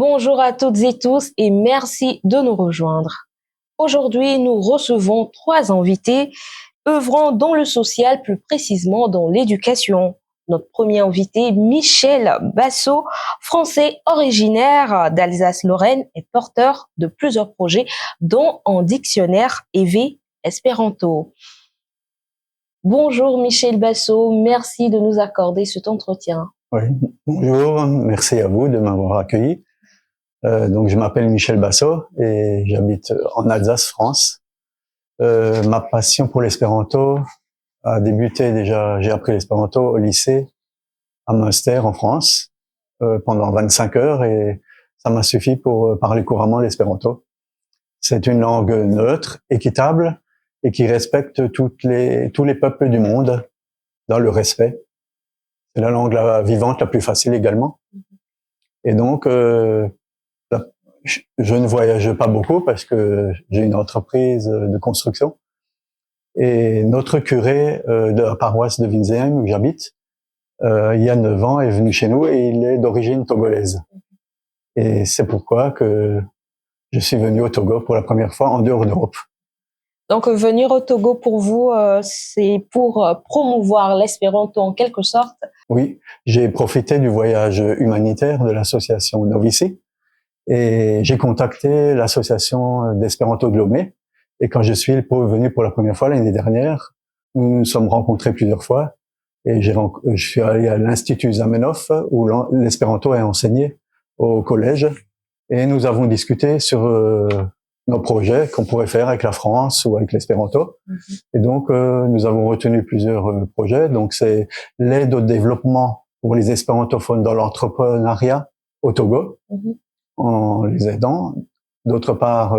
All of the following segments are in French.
Bonjour à toutes et tous et merci de nous rejoindre. Aujourd'hui, nous recevons trois invités œuvrant dans le social, plus précisément dans l'éducation. Notre premier invité, Michel Basso, français originaire d'Alsace-Lorraine et porteur de plusieurs projets, dont un dictionnaire EV Espéranto. Bonjour Michel Basso, merci de nous accorder cet entretien. Oui, bonjour, merci à vous de m'avoir accueilli. Donc je m'appelle Michel Basso et j'habite en Alsace, France. Ma passion pour l'espéranto a débuté déjà, j'ai appris l'espéranto au lycée à Münster en France pendant 25 heures et ça m'a suffi pour parler couramment l'espéranto. C'est une langue neutre, équitable et qui respecte tous les peuples du monde dans le respect. C'est la langue vivante la plus facile également. Et donc, je ne voyage pas beaucoup parce que j'ai une entreprise de construction. Et notre curé de la paroisse de Windsheim, où j'habite, il y a 9 ans, est venu chez nous et il est d'origine togolaise. Et c'est pourquoi que je suis venu au Togo pour la première fois en dehors d'Europe. Donc, venir au Togo pour vous, c'est pour promouvoir l'espéranto en quelque sorte? Oui, j'ai profité du voyage humanitaire de l'association Novici et j'ai contacté l'association d'espéranto de Lomé. Et quand je suis venu pour la première fois l'année dernière, nous nous sommes rencontrés plusieurs fois et je suis allé à l'Institut Zamenhof où l'espéranto est enseigné au collège et nous avons discuté sur nos projets qu'on pourrait faire avec la France ou avec l'espéranto. Et donc nous avons retenu plusieurs projets. Donc c'est l'aide au développement pour les espérantophones dans l'entrepreneuriat au Togo, en les aidant. D'autre part,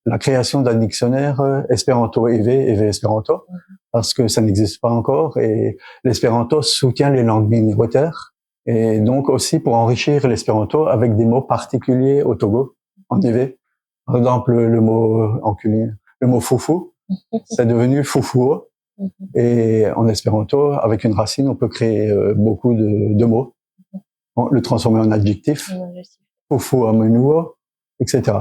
la création d'un dictionnaire espéranto EV Espéranto, parce que ça n'existe pas encore et l'espéranto soutient les langues minoritaires et donc aussi pour enrichir l'espéranto avec des mots particuliers au Togo en EV. Par exemple, le mot foufou, c'est devenu foufouo et en espéranto, avec une racine, on peut créer beaucoup de mots, le transformer en adjectif, foufou amenuo, etc.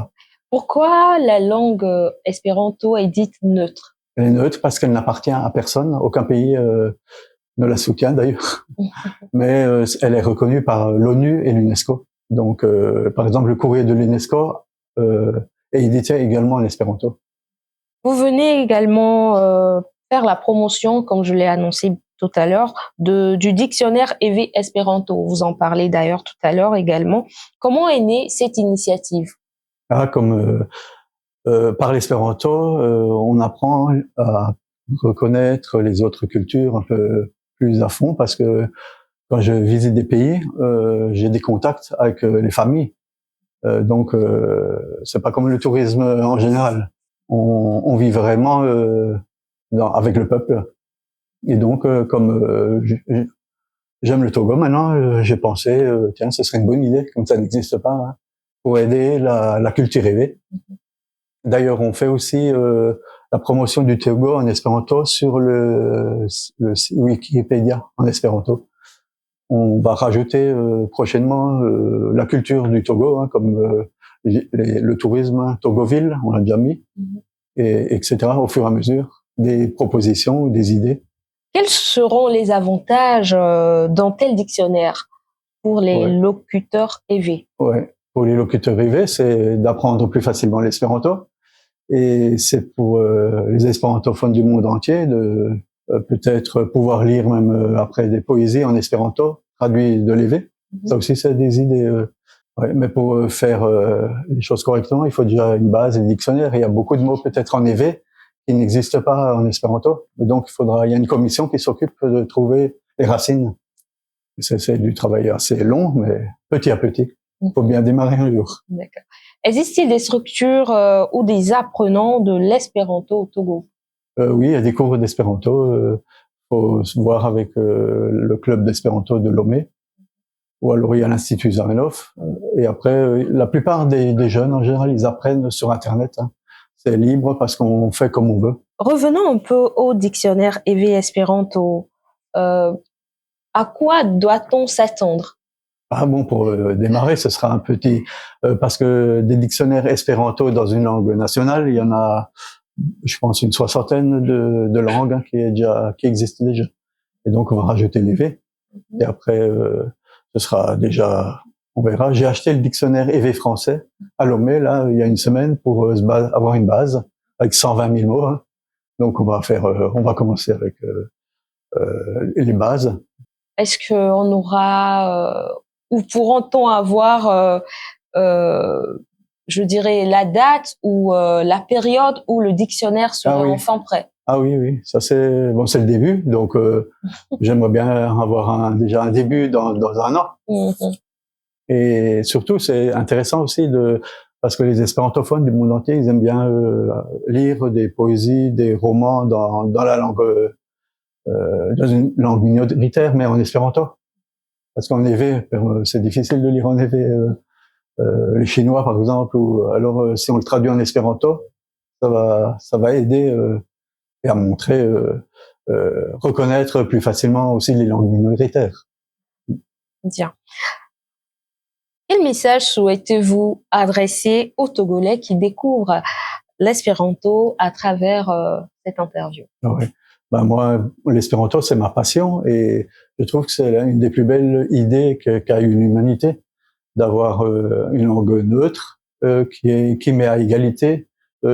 Pourquoi la langue espéranto est dite neutre? Elle est neutre parce qu'elle n'appartient à personne, aucun pays ne la soutient d'ailleurs, mais elle est reconnue par l'ONU et l'UNESCO. Donc, par exemple, le courrier de l'UNESCO est édité également en espéranto. Vous venez également faire la promotion, comme je l'ai annoncé tout à l'heure, du dictionnaire EV Espéranto. Vous en parlez d'ailleurs tout à l'heure également. Comment est née cette initiative? Par l'espéranto, on apprend à reconnaître les autres cultures un peu plus à fond parce que quand je visite des pays, j'ai des contacts avec les familles. Donc, c'est pas comme le tourisme en général. On vit vraiment avec le peuple. Et donc, comme j'aime le Togo maintenant, j'ai pensé, tiens, ce serait une bonne idée, comme ça n'existe pas, hein, pour aider la culture rêvée. D'ailleurs, on fait aussi la promotion du Togo en espéranto sur le Wikipédia en espéranto. On va rajouter prochainement la culture du Togo, hein, comme le tourisme Togoville, on l'a déjà mis, et etc. Au fur et à mesure, des propositions, des idées. Quels seront les avantages dans tel dictionnaire pour les locuteurs EV? Ouais, pour les locuteurs EV, c'est d'apprendre plus facilement l'espéranto. Et c'est pour les espérantophones du monde entier de peut-être pouvoir lire même après des poésies en espéranto traduites de l'EV. Ça aussi, c'est des idées. Ouais, mais pour faire les choses correctement, il faut déjà une base et un dictionnaire. Il y a beaucoup de mots peut-être en EV qui n'existent pas en espéranto. Et donc, il y a une commission qui s'occupe de trouver les racines. C'est du travail assez long, mais petit à petit. Il faut bien démarrer un jour. D'accord. Existe-t-il des structures ou des apprenants de l'espéranto au Togo? Oui, il y a des cours d'espéranto. Faut se voir avec le club d'espéranto de Lomé, ou alors il y a l'Institut Zamenhof. Et après, la plupart des jeunes, en général, ils apprennent sur Internet. Hein. C'est libre parce qu'on fait comme on veut. Revenons un peu au dictionnaire EV Espéranto. À quoi doit-on s'attendre? Ah bon, pour démarrer, ce sera un petit, parce que des dictionnaires espéranto dans une langue nationale, il y en a, je pense, une soixantaine de langues hein, qui existent déjà. Et donc, on va rajouter les V. Et après, ce sera déjà, on verra. J'ai acheté le dictionnaire EV français à Lomé, là, il y a une semaine, pour avoir une base avec 120 000 mots. Hein. Donc, on va commencer avec les bases. Est-ce qu'on aura ou pourront-on avoir, je dirais, la date ou la période où le dictionnaire serait enfin prêt? Ah oui, oui, ça c'est bon, c'est le début. Donc, j'aimerais bien avoir déjà un début dans un an. Et surtout, c'est intéressant aussi parce que les espérantophones du monde entier, ils aiment bien lire des poésies, des romans dans la langue, dans une langue minoritaire, mais en espéranto. Parce qu'en EV, c'est difficile de lire en EV les Chinois, par exemple. Ou alors, si on le traduit en espéranto, ça va aider et à montrer, reconnaître plus facilement aussi les langues minoritaires. Bien. Quel message souhaitez-vous adresser aux Togolais qui découvrent l'espéranto à travers cette interview? Ouais. Ben moi, l'espéranto, c'est ma passion et je trouve que c'est une des plus belles idées qu'a eu l'humanité, d'avoir une langue neutre qui met à égalité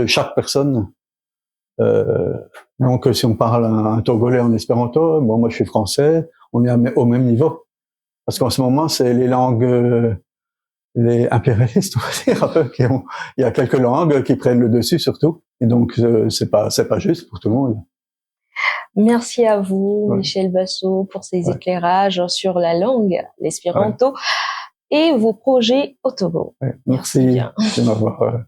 chaque personne. Donc, si on parle un Togolais en espéranto, bon, moi je suis français, on est au même niveau. Parce qu'en ce moment, c'est les langues les impérialistes, on va dire, un peu, il y a quelques langues qui prennent le dessus surtout. Et donc, c'est pas juste pour tout le monde. Merci à vous, Michel Basso, pour ces éclairages sur la langue, l'espéranto, et vos projets au Togo. Merci bien de m'avoir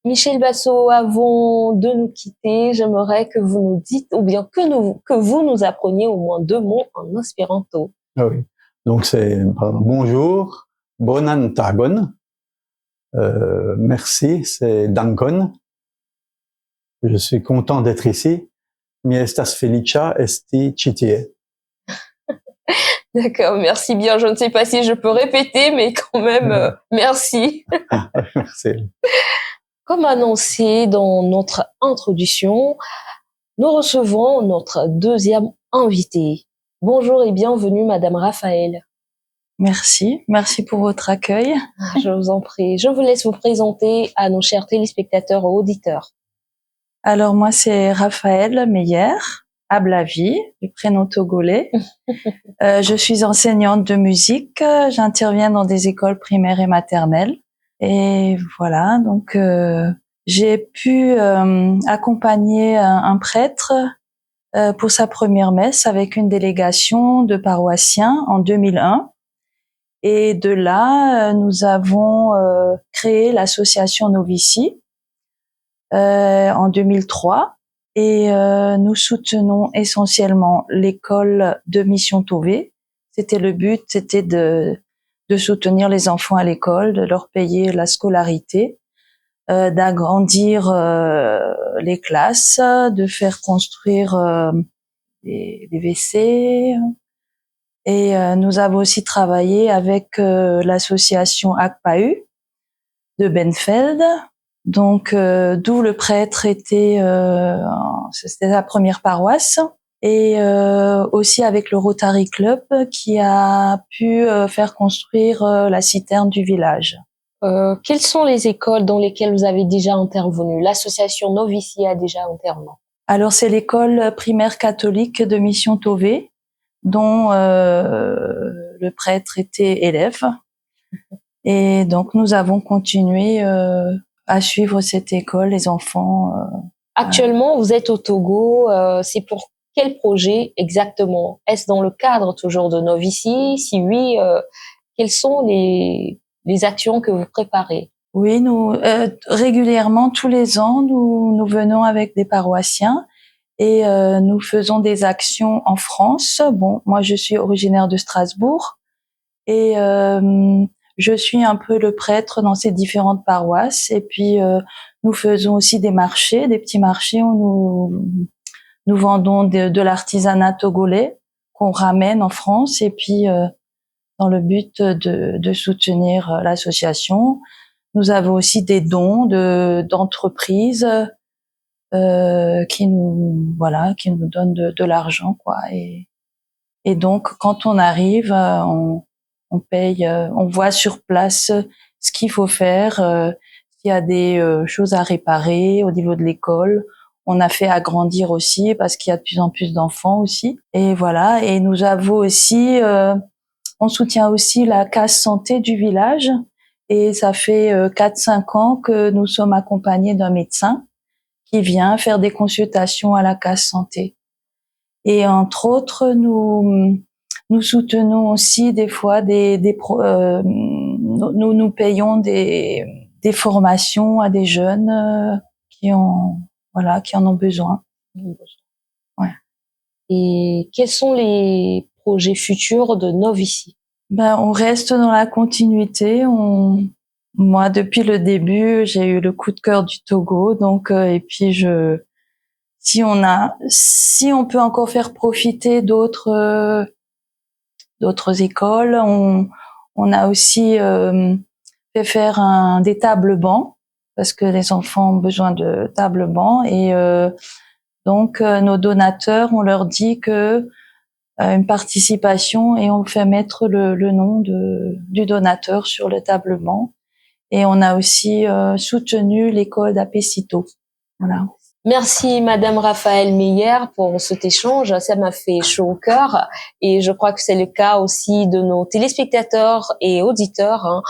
Michel Basso, avant de nous quitter, j'aimerais que vous nous dites, ou bien que vous nous appreniez au moins 2 mots en espéranto. Ah oui. Donc, c'est bonjour, bonan tagon. Merci, c'est dankon. Je suis content d'être ici. Mi estas felicia esti ĉi tie. D'accord, merci bien. Je ne sais pas si je peux répéter, mais quand même, merci. Merci. Comme annoncé dans notre introduction, nous recevons notre deuxième invitée. Bonjour et bienvenue, Madame Raphaël. Merci pour votre accueil. Je vous en prie. Je vous laisse vous présenter à nos chers téléspectateurs et auditeurs. Alors moi, c'est Raphaël Meyer, Ablavi, du prénom togolais. Je suis enseignante de musique. J'interviens dans des écoles primaires et maternelles. Et voilà, donc j'ai pu accompagner un prêtre pour sa première messe avec une délégation de paroissiens en 2001. Et de là, nous avons créé l'association Novici en 2003 et nous soutenons essentiellement l'école de Mission Tové. Le but, c'était de soutenir les enfants à l'école, de leur payer la scolarité, d'agrandir les classes, de faire construire des WC. Et nous avons aussi travaillé avec l'association ACPAU de Benfeld. Donc, d'où le prêtre c'était la première paroisse. Et aussi avec le Rotary Club qui a pu faire construire la citerne du village. Quelles sont les écoles dans lesquelles vous avez déjà intervenu? L'association Novici a déjà intervenu. Alors, c'est l'école primaire catholique de Mission Tové, dont le prêtre était élève. Et donc, nous avons continué à suivre cette école, les enfants. Actuellement, vous êtes au Togo. C'est pour quel projet exactement? Est-ce dans le cadre toujours de Novici? Si oui, quelles sont les actions que vous préparez? Oui, nous régulièrement, tous les ans, nous venons avec des paroissiens et nous faisons des actions en France. Bon, moi, je suis originaire de Strasbourg et je suis un peu le prêtre dans ces différentes paroisses. Et puis, nous faisons aussi des marchés, des petits marchés où nous vendons de l'artisanat togolais qu'on ramène en France. Et puis, dans le but de soutenir l'association. Nous avons aussi des dons d'entreprises qui nous donnent de l'argent, quoi. Et donc quand on arrive, on paye, on voit sur place ce qu'il faut faire. S'il y a des choses à réparer au niveau de l'école, on a fait agrandir aussi parce qu'il y a de plus en plus d'enfants aussi. Et voilà. Et nous avons aussi, on soutient aussi la case santé du village. Et ça fait 4-5 ans que nous sommes accompagnés d'un médecin qui vient faire des consultations à la case santé. Et entre autres, nous soutenons aussi des fois nous payons des formations à des jeunes qui en ont besoin. Ouais. Et quels sont les projets futurs de Novici? On reste dans la continuité. Moi, depuis le début, j'ai eu le coup de cœur du Togo, donc et puis si on peut encore faire profiter d'autres écoles, on a aussi fait faire des tables bancs parce que les enfants ont besoin de tables bancs et donc nos donateurs, on leur dit que une participation et on fait mettre le nom du donateur sur le table-banc. Et on a aussi soutenu l'école d'Apesito. Voilà. Merci Madame Raphaël Meyer pour cet échange, ça m'a fait chaud au cœur et je crois que c'est le cas aussi de nos téléspectateurs et auditeurs,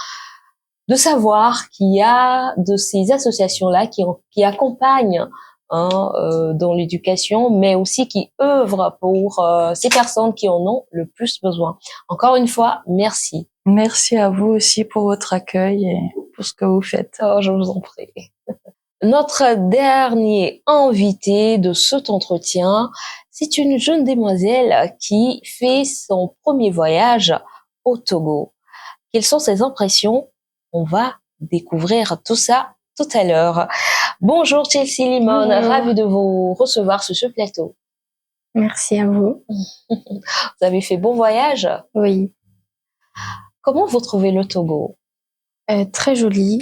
de savoir qu'il y a de ces associations-là qui accompagnent dans l'éducation, mais aussi qui œuvrent pour ces personnes qui en ont le plus besoin. Encore une fois, merci. Merci à vous aussi pour votre accueil et pour ce que vous faites. Oh, je vous en prie. Notre dernier invité de cet entretien, c'est une jeune demoiselle qui fait son premier voyage au Togo. Quelles sont ses impressions? On va découvrir tout ça tout à l'heure. Bonjour Chelsea Limon, ravie de vous recevoir sur ce plateau. Merci à vous. Vous avez fait bon voyage? Oui. Comment vous trouvez le Togo? Très joli.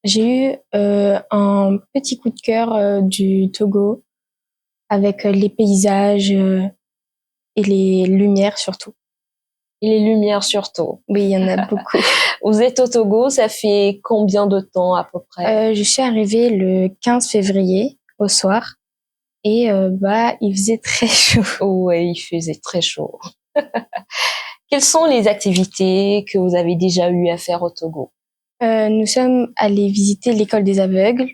J'ai eu un petit coup de cœur du Togo avec les paysages et les lumières surtout. Et les lumières surtout. Oui, il y en a beaucoup. Vous êtes au Togo, ça fait combien de temps à peu près? Je suis arrivée le 15 février au soir et il faisait très chaud. Ouais, il faisait très chaud. Quelles sont les activités que vous avez déjà eu à faire au Togo? Nous sommes allés visiter l'école des aveugles.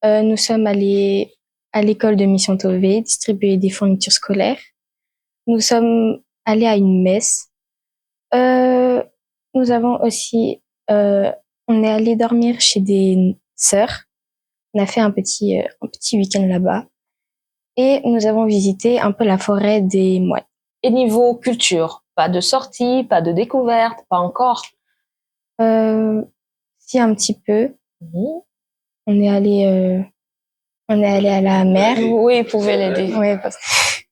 Nous sommes allés à l'école de Mission Tové distribuer des fournitures scolaires. Nous sommes allés à une messe. Nous avons aussi, on est allé dormir chez des sœurs. On a fait un petit week-end là-bas. Et nous avons visité un peu la forêt des moines. Et niveau culture, pas de sortie, pas de découverte, pas encore? Si, un petit peu. On est allé à la mer. Oui, vous pouvez l'aider. Oui,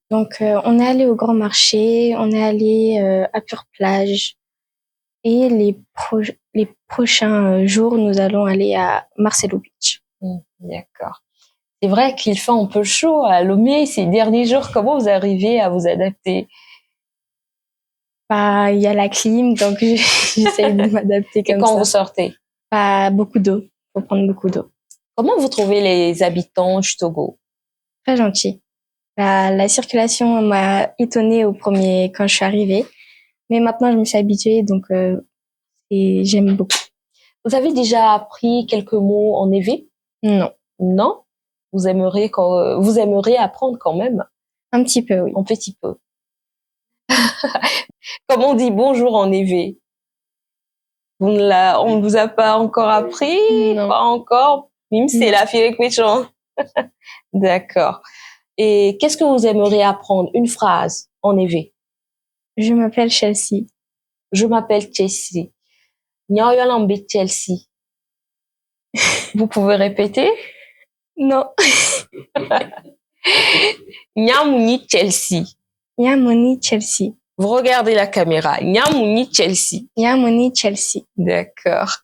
donc on est allé au Grand Marché, on est allé à Pure Plage. Et les prochains jours, nous allons aller à Marcelo Beach. D'accord. C'est vrai qu'il fait un peu chaud à Lomé ces derniers jours. Comment vous arrivez à vous adapter? Il y a la clim, donc j'essaie de m'adapter comme ça. Et quand vous sortez? Beaucoup d'eau. Faut prendre beaucoup d'eau. Comment vous trouvez les habitants du Togo? Très gentils. La circulation m'a étonnée quand je suis arrivée. Mais maintenant, je me suis habituée, donc j'aime beaucoup. Vous avez déjà appris quelques mots en évé? Non. Non? Vous aimeriez apprendre quand même? Un petit peu, oui. Un petit peu. Comment on dit bonjour en évé? On ne vous a pas encore appris? Non. Pas encore? Même c'est la fille question. D'accord. Et qu'est-ce que vous aimeriez apprendre? Une phrase en évé. Je m'appelle Chelsea. Je m'appelle Chelsea. Nyaoyalambe Chelsea. Vous pouvez répéter? Non. Nyamuni Chelsea. Nyamuni Chelsea. Vous regardez la caméra. Nyamuni Chelsea. Nyamuni Chelsea. D'accord.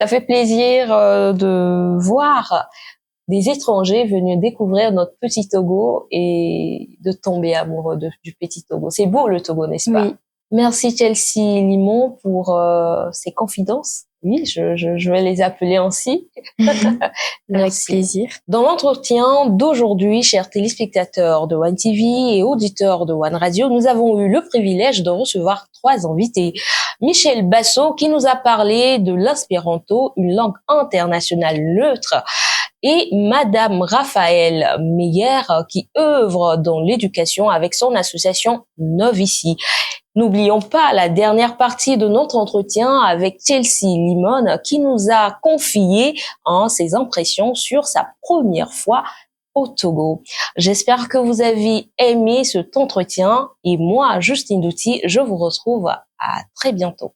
Ça fait plaisir de voir des étrangers venus découvrir notre petit Togo et de tomber amoureux du petit Togo. C'est beau le Togo, n'est-ce pas? Oui. Merci Chelsea Limon pour ces confidences. Oui, je vais les appeler ainsi. Avec plaisir. Dans l'entretien d'aujourd'hui, chers téléspectateurs de One TV et auditeurs de One Radio, nous avons eu le privilège de recevoir 3 invités. Michel Basso qui nous a parlé de l'espéranto, une langue internationale neutre, et Madame Raphaël Meyer qui œuvre dans l'éducation avec son association Novici. N'oublions pas la dernière partie de notre entretien avec Chelsea Limon qui nous a confié ses impressions sur sa première fois au Togo. J'espère que vous avez aimé cet entretien et moi, Justine Douty, je vous retrouve à très bientôt.